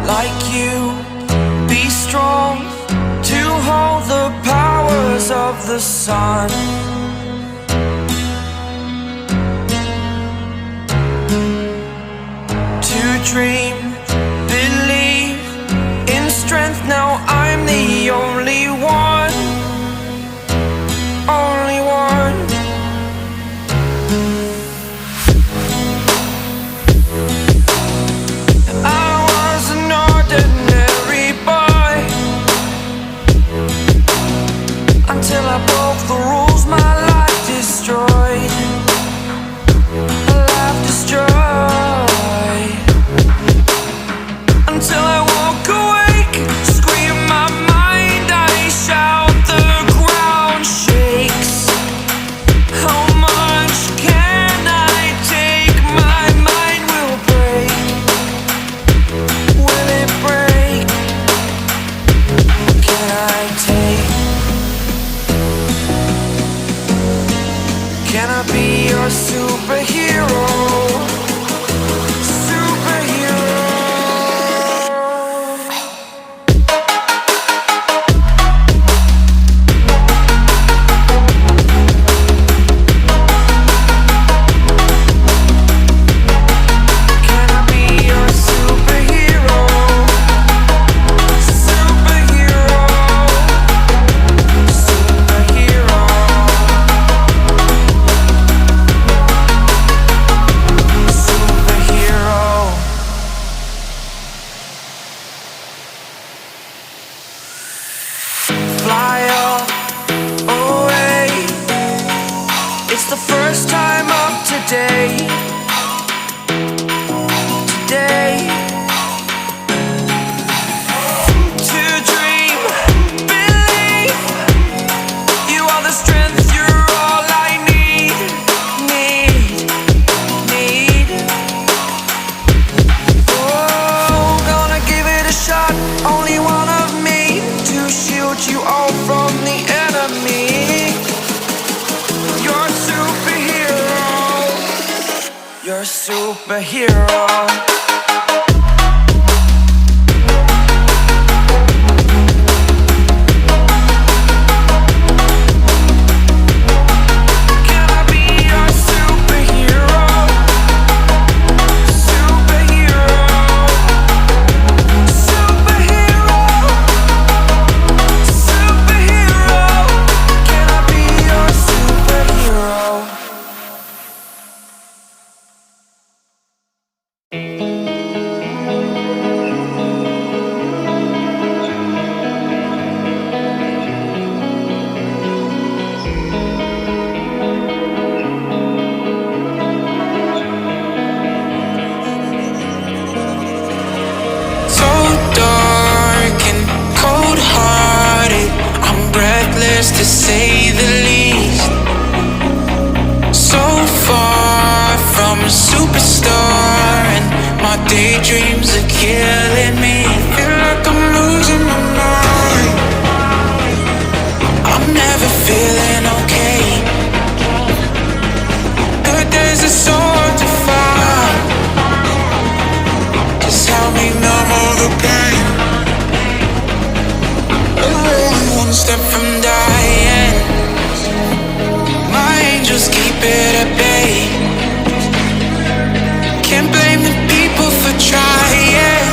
like you. Be strong to hold the powers of the sun. To dream, believe in strength. Now I'm the only one, only one. I was an ordinary boy until I broke the rules. My life destroyed, a life destroyed. Until I walk awake, scream my mind, I shout, the ground shakes. How much can I take? My mind will break. Will it break? Can I take? Can I be your superhero? Fly up away. It's the first time of today. Today. To dream, believe. You are the strength, you're all I need. Need. Oh, gonna give it a shot. Only one of me to shield you all from the enemy. You're a superhero. You're a superhero. Can I be your superhero? Superhero. Superhero. Superhero. Can I be your superhero? So dark and cold-hearted, I'm breathless to say the least. So far from a superstar, and my daydreams are killing me. Feel like I'm losing my mind. I'm never feeling okay. Good days are so hard to find. Just help me numb all the pain. I'm only one step from dying. My angels keep it at bay. Can't blame the people for trying.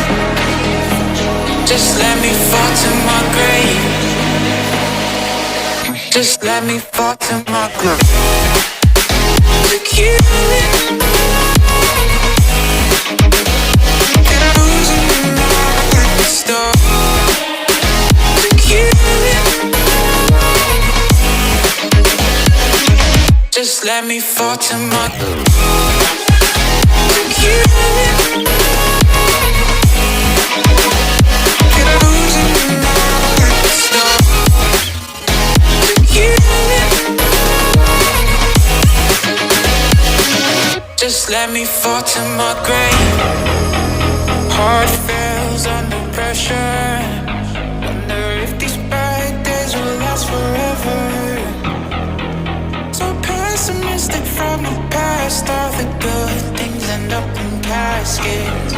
Just let me fall to my grave. Just let me fall to my grave. To kill it. Can I lose in the night? Stop. To kill it. Just let me fall to my grave. To kill it. Can I lose in the night? Stop. To kill it. Just let me fall to my grave. Heart fails under pressure. Wonder if these bad days will last forever. So pessimistic from the past. All the good things end up in caskets.